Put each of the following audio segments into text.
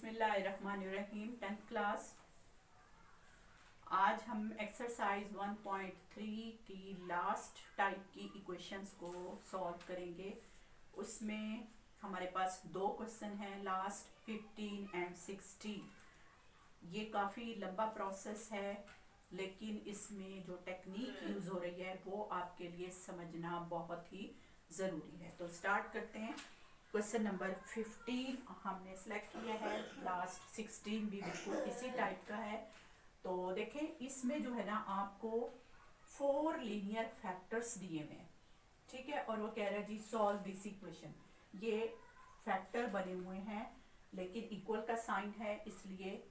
बिस्मिल्लाहिर्रहमानिर्रहीम 10th class. आज हम एक्सरसाइज 1.3 की लास्ट टाइप की इक्वेशंस को सॉल्व करेंगे। उसमें हमारे पास दो क्वेश्चन हैं, लास्ट 15 एंड 16। ये काफ़ी लंबा प्रोसेस है, लेकिन इसमें जो टेक्निक यूज़ हो रही है वो आपके लिए समझना बहुत ही ज़रूरी है। तो स्टार्ट करते हैं। क्वेश्चन नंबर 15 हमने सेलेक्ट किया है, लास्ट 16 भी बिल्कुल इसी टाइप का है। तो देखें, इसमें जो है ना आपको 4 लीनियर फैक्टर्स दिए हुए हैं, ठीक है। और वो कह रहा है जी सॉल्व दिस इक्वेशन। ये फैक्टर बने हुए हैं लेकिन इक्वल का साइन है, इसलिए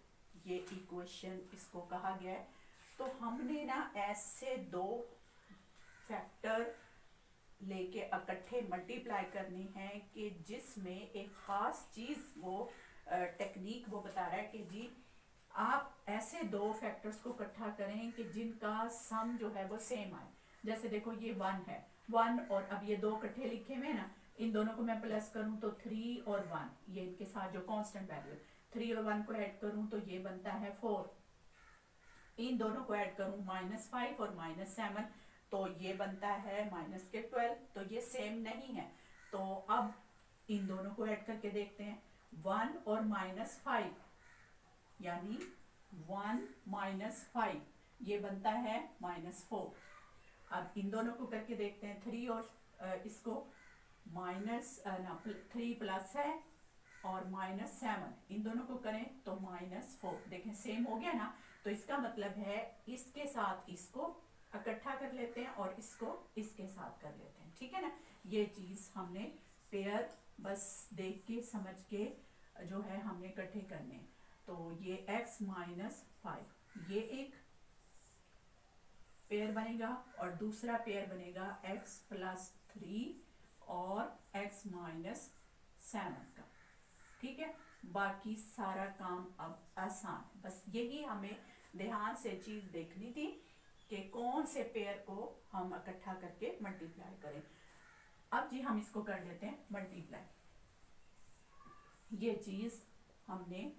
ये इक्वेशन इसको कहा गया है। तो हमने ना ऐसे दो फैक्टर लेके इकट्ठे मल्टीप्लाई करनी है कि जिसमें एक खास चीज़ वो टेक्निक वो बता रहा है कि जी आप ऐसे दो फैक्टर्स को इकट्ठा करें कि जिनका सम जो है वो सेम आए। जैसे देखो ये 1 है, 1 और अब ये दो इकट्ठे लिखे हुए ना, इन दोनों को मैं प्लस करूं तो 3 और 1, ये इनके साथ जो कांस्टेंट वैल्यू 3 और 1 को ऐड करूं तो ये बनता है 4। इन दोनों को ऐड करूं -5 और -7 तो ये बनता है -12। तो ये सेम नहीं है। तो अब इन दोनों को ऐड करके देखते हैं। 1 और -5 यानी 1 -5 ये बनता है -4। अब इन दोनों को करके देखते हैं। 3 और इसको -3 प्लस है और -7, इन दोनों को करें तो -4। देखें सेम हो गया ना। तो इसका मतलब है इसके साथ इसको इकट्ठा कर लेते हैं और इसको इसके साथ कर लेते हैं, ठीक है ना। ये चीज हमने पेयर बस देख के समझ के जो है हमने इकट्ठे करने। तो ये x -5 ये एक पेयर बनेगा और दूसरा पेयर बनेगा x + 3 और x -7 का, ठीक है। बाकी सारा काम अब आसान है। बस यही हमें ध्यान से चीज देखनी थी कि कौन से पेयर को हम इकट्ठा करके मल्टीप्लाई करें। अब जी हम इसको कर लेते हैं मल्टीप्लाई। ये चीज हमने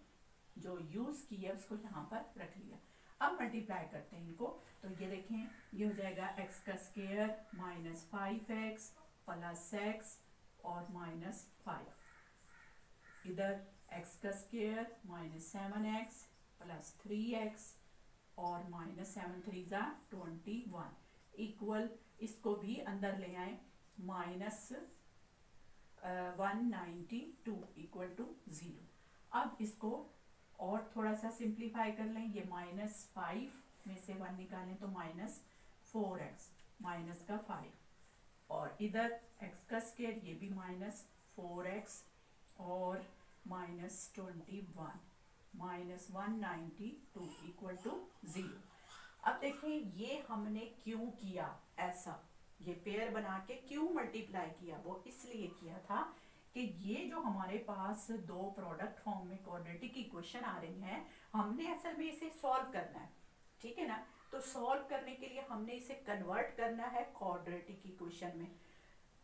जो यूज की है उसको यहाँ पर रख लिया। अब मल्टीप्लाई करते हैं इनको। तो ये देखें, ये हो जाएगा x² -5x + x और -5। इधर x² -7x + 3x और -7 3 = 21 इक्वल, इसको भी अंदर ले आए, -192 = 0। अब इसको और थोड़ा सा सिंप्लीफाई कर लें। ये -5 में से 1 निकालें तो -4x -5 और इधर x² ये भी -4x और -21 -192 = 0। अब देखें ये हमने क्यों किया ऐसा, ये पेयर बना के क्यों मल्टीप्लाई किया। वो इसलिए किया था कि ये जो हमारे पास दो प्रोडक्ट फॉर्म में क्वाड्रेटिक इक्वेशन आ रही हैं, हमने असल में इसे सॉल्व करना है, ठीक है ना। तो सॉल्व करने के लिए हमने इसे कन्वर्ट करना है क्वाड्रेटिक इक्वेशन में।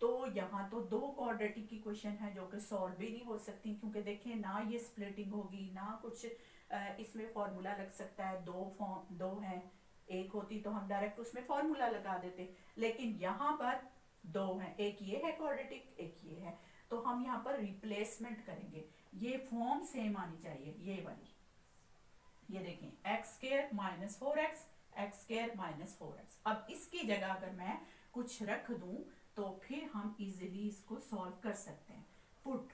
तो यहाँ तो दो क्वाड्रेटिक इक्वेशन है जो कि सॉल्व भी नहीं हो सकती, क्योंकि देखिए ना ये स्प्लिटिंग होगी ना कुछ इसमें फॉर्मूला लग सकता है। दो हैं, एक होती तो हम डायरेक्ट उसमें फॉर्मूला लगा देते, लेकिन यहाँ पर दो हैं, एक ये है क्वाड्रेटिक एक ये है। तो हम यहाँ पर रिप्लेसमेंट करेंगे। ये फॉर्म सेम आनी चाहिए, ये वाली। ये देखें x² -4x x² -4x। अब इसकी जगह अगर मैं कुछ रख दूं तो फिर हम इजीली इसको सॉल्व कर सकते हैं। पुट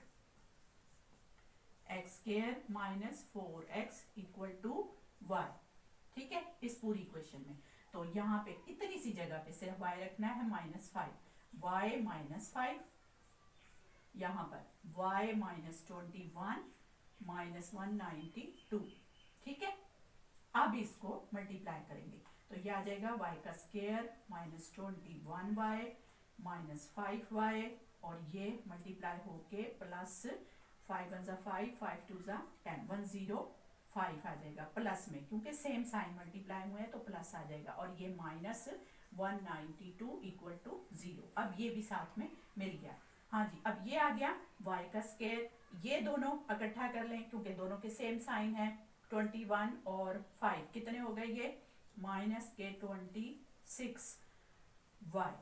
x² -4x = y, ठीक है, इस पूरी इक्वेशन में। तो यहाँ पे इतनी सी जगह पे सिर्फ y रखना है, -5 y -5, यहाँ पर y -21 -192, ठीक है। अब इसको मल्टीप्लाई करेंगे तो ये आ जाएगा y² -21y -5y और ये मल्टीप्लाई होके +5 1 = 5 5 2 = 10 105 आ जाएगा प्लस में, क्योंकि सेम साइन मल्टीप्लाई हुए हैं तो प्लस आ जाएगा। और ये -192 = 0। अब ये भी साथ में मिल गया। हाँ जी, अब ये आ गया y का स्केयर। ये दोनों इकट्ठा कर लें क्योंकि दोनों के सेम साइन है। 21 और 5 कितने हो गए ये -26 y।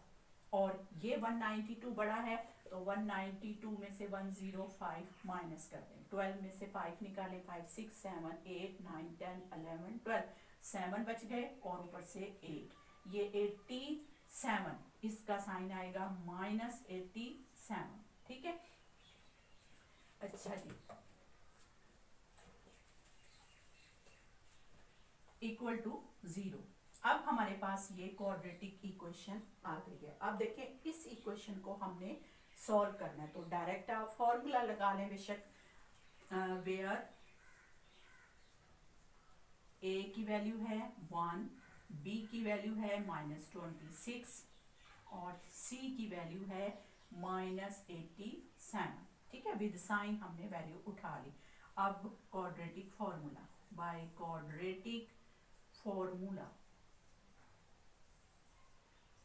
और ये 192 बड़ा है तो 192 में से 105 माइनस कर दें। 12 में से 5 निकालें, 5 6 7 8 9 10 11 12, 7 बच गए और ऊपर से 8, ये 87, इसका साइन आएगा -87। ठीक है, अच्छा जी, इक्वल टू 0। अब हमारे पास ये क्वाड्रेटिक इक्वेशन आ गई है। अब देखें इस इक्वेशन को हमने सॉल्व करना है तो डायरेक्ट आप फॉर्मूला लगा लें बेशक, वेयर a की वैल्यू है 1, b की वैल्यू है -26 और c की वैल्यू है -87। ठीक है, विद साइन हमने वैल्यू उठा ली। अब quadratic formula, by quadratic formula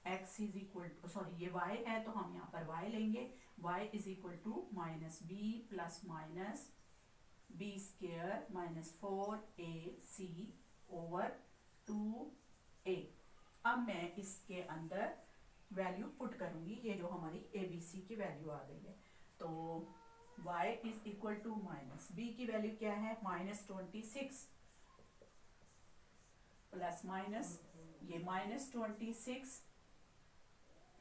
x is equal to, sorry ये y है तो हम यहाँ पर y लेंगे, y is equal to -b plus minus b square -4ac over 2a। अब मैं इसके अंदर वैल्यू पुट करूंगी, ये जो हमारी abc की वैल्यू आ गई है। तो y is equal to -b की वैल्यू क्या है -26 प्लस माइनस ये -26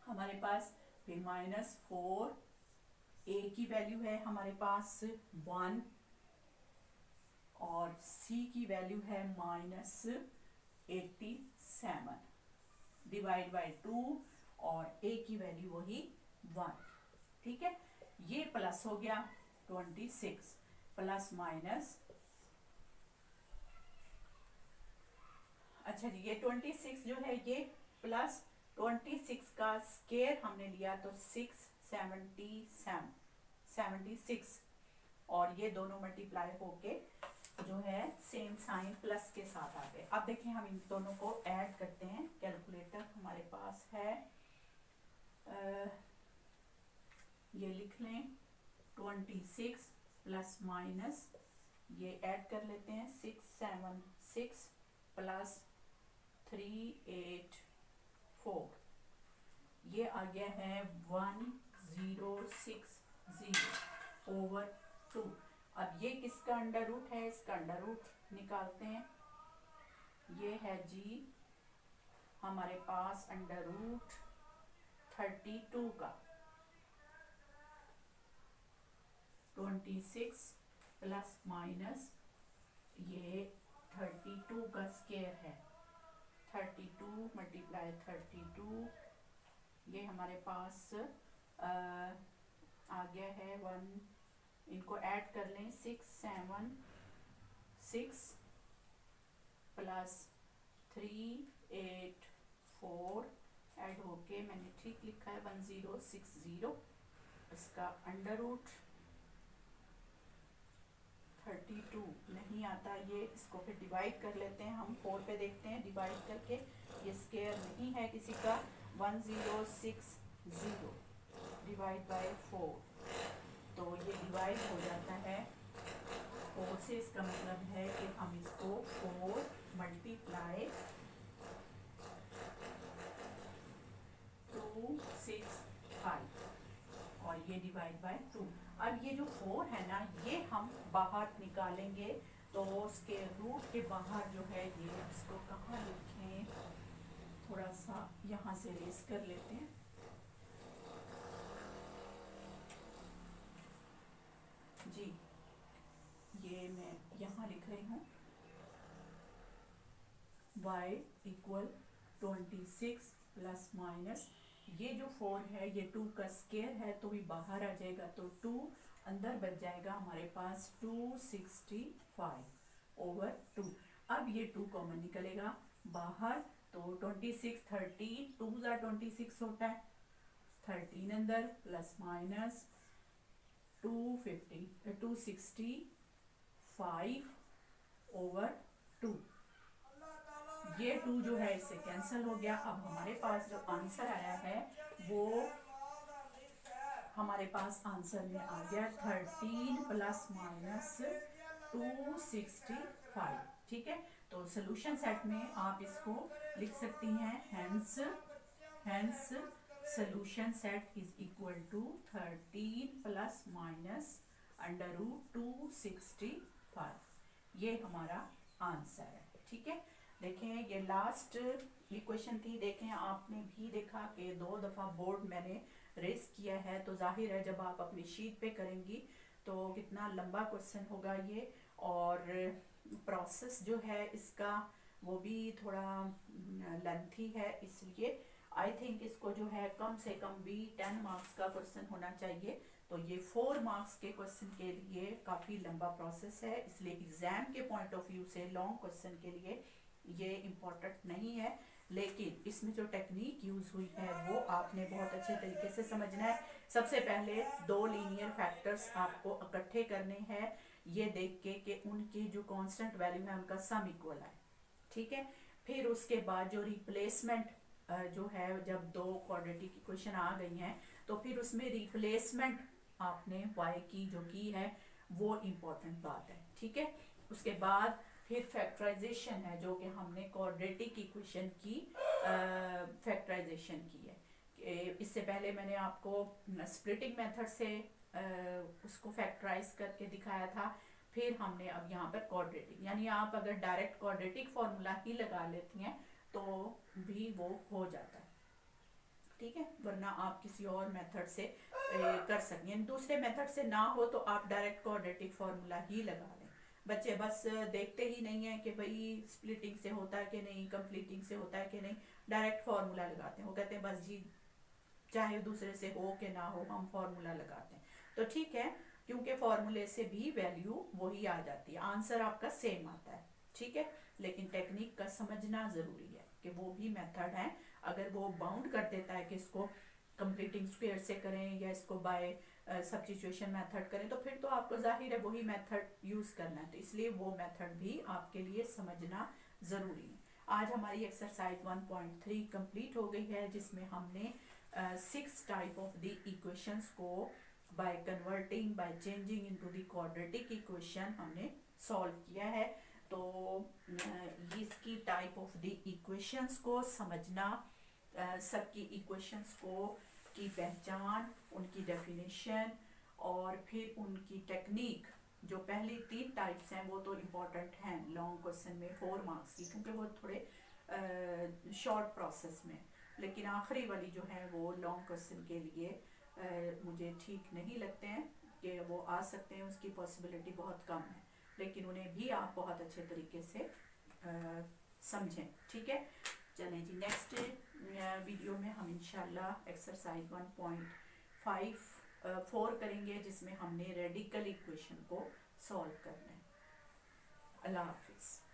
हमारे पास, फिर -4, a की वैल्यू है हमारे पास 1 और c की वैल्यू है -87 डिवाइड बाय 2 और a की वैल्यू वही 1। ठीक है, ये प्लस हो गया 26 प्लस माइनस, अच्छा जी, ये 26 जो है ये प्लस 26 का स्केयर हमने लिया तो 676 और ये दोनों मल्टीप्लाई होके जो है सेम साइन प्लस के साथ आ गए। अब देखें हम इन दोनों को ऐड करते हैं। कैलकुलेटर हमारे पास है, ये लिख लें 26 प्लस माइनस ये ऐड कर लेते हैं 676 प्लस 384, ये आ गया है 1060 ओवर 2। अब ये किसका अंडर रूट है, इसका अंडर रूट निकालते हैं। ये है जी हमारे पास अंडर रूट 32 का, 26 प्लस माइनस ये 32 का स्केयर है, 32 मल्टीप्लाई 32, ये हमारे पास आ गया है 1, इनको ऐड कर लें 676 प्लस 384 ऐड होके मैंने ठीक लिखा है 1060, इसका अंडर रूट 32 नहीं आता ये, इसको फिर डिवाइड कर लेते हैं हम, 4 पे देखते हैं डिवाइड करके, ये स्केयर नहीं है किसी का, 1060 डिवाइड बाय 4 तो ये डिवाइड हो जाता है 4 से। इसका मतलब है कि हम इसको 4 मल्टीप्लाई 265 और ये डिवाइड बाय 2। अब ये जो 4 है ना ये हम बाहर निकालेंगे तो उसके रूट के बाहर जो है ये, इसको कहाँ लिखें, थोड़ा सा यहाँ से रेस कर लेते हैं। जी ये मैं यहाँ लिख रही हूँ y इक्वल 26 प्लस माइनस ये जो 4 है ये 2 का स्केयर है तो भी बाहर आ जाएगा तो 2 अंदर बच जाएगा हमारे पास 265 ओवर 2। अब ये 2 कॉमन निकलेगा बाहर तो 26 13 2 26 होता है, 13 अंदर प्लस माइनस 265 ओवर 2, ये 2 जो है इससे कैंसिल हो गया। अब हमारे पास जो आंसर आया है वो हमारे पास आंसर में आ गया 13 प्लस माइनस 265। ठीक है, तो सोल्यूशन सेट में आप इसको लिख सकती हैं, hence solution set is equal to 13 plus minus √265। ये हमारा आंसर है। ठीक है, देखें ये लास्ट इक्वेशन थी। देखें आपने भी देखा कि 2 दफ़ा बोर्ड मैंने रेस किया है, तो जाहिर है जब आप अपनी शीट पे करेंगी तो कितना लंबा क्वेश्चन होगा ये, और प्रोसेस जो है इसका वो भी थोड़ा लेंथी है, इसलिए आई थिंक इसको जो है कम से कम भी 10 मार्क्स का क्वेश्चन होना चाहिए। तो ये 4 मार्क्स के क्वेश्चन के लिए काफ़ी लंबा प्रोसेस है, इसलिए एग्जाम के पॉइंट ऑफ व्यू से लॉन्ग क्वेश्चन के लिए ये इम्पोर्टेंट नहीं है। लेकिन इसमें जो टेक्निक यूज हुई है वो आपने बहुत अच्छे तरीके से समझना है। सबसे पहले 2 लीनियर फैक्टर्स आपको इकट्ठे करने हैं, ये देख के कि उनकी जो कांस्टेंट वैल्यू है उनका सम इक्वल है। ठीक है, फिर उसके बाद जो रिप्लेसमेंट जो है, जब 2 क्वाड्रेटिक इक्वेशन आ गई हैं तो फिर उसमें रिप्लेसमेंट आपने y की जो की है वो इम्पोर्टेंट बात है। ठीक है, उसके बाद फिर फैक्टराइजेशन है, जो कि हमने क्वाड्रेटिक इक्वेशन की फैक्टराइजेशन की है। इससे पहले मैंने आपको स्प्लिटिंग मेथड से उसको फैक्टराइज करके दिखाया था। फिर हमने अब यहाँ पर क्वाड्रेटिक, यानी आप अगर डायरेक्ट क्वाड्रेटिक फॉर्मूला ही लगा लेती हैं तो भी वो हो जाता है। ठीक है, वरना आप किसी और मेथड से कर सकती हैं। दूसरे मेथड से ना हो तो आप डायरेक्ट क्वाड्रेटिक फॉर्मूला ही लगा लें। बच्चे बस देखते ही नहीं है कि भाई स्प्लिटिंग से होता है कि नहीं, कंप्लीटिंग से होता है कि नहीं, डायरेक्ट फार्मूला लगाते हैं। वो कहते हैं बस जी चाहे दूसरे से हो कि ना हो हम फार्मूला लगाते हैं। तो ठीक है, क्योंकि फार्मूले से भी वैल्यू वही आ जाती है, आंसर आपका सेम आता है। ठीक है, लेकिन टेक्निक का समझना जरूरी है कि वो भी मेथड है, अगर वो बाउंड कर देता है कि इसको कंप्लीटिंग स्क्वायर से करें या इसको बाय सब्स्टिट्यूशन मेथड करें, तो फिर तो आपको जाहिर है वही मेथड यूज करना है, तो इसलिए वो मेथड भी आपके लिए समझना जरूरी है। आज हमारी एक्सरसाइज 1.3 कंप्लीट हो गई है, जिसमें हमने 6 टाइप ऑफ द इक्वेशंस को by converting, by changing into the quadratic equation हमने सॉल्व किया है। तो इसकी टाइप ऑफ द इक्वेशंस को समझना, सबकी इक्वेशंस को की पहचान, उनकी डेफिनेशन और फिर उनकी टेक्निक, जो पहली 3 टाइप्स हैं वो तो इम्पोर्टेंट हैं लॉन्ग क्वेश्चन में 4 मार्क्स की, क्योंकि वो थोड़े शॉर्ट प्रोसेस में, लेकिन आखिरी वाली जो है वो लॉन्ग क्वेश्चन के लिए मुझे ठीक नहीं लगते हैं कि वो आ सकते हैं, उसकी पॉसिबिलिटी बहुत कम है, लेकिन उन्हें भी आप बहुत अच्छे तरीके से समझें। ठीक है, चलें जी, नेक्स्ट वीडियो में हम इंशाल्लाह एक्सरसाइज 1.4 करेंगे, जिसमें हमने रेडिकल इक्वेशन को सॉल्व करना है। अल्लाह हाफिज़।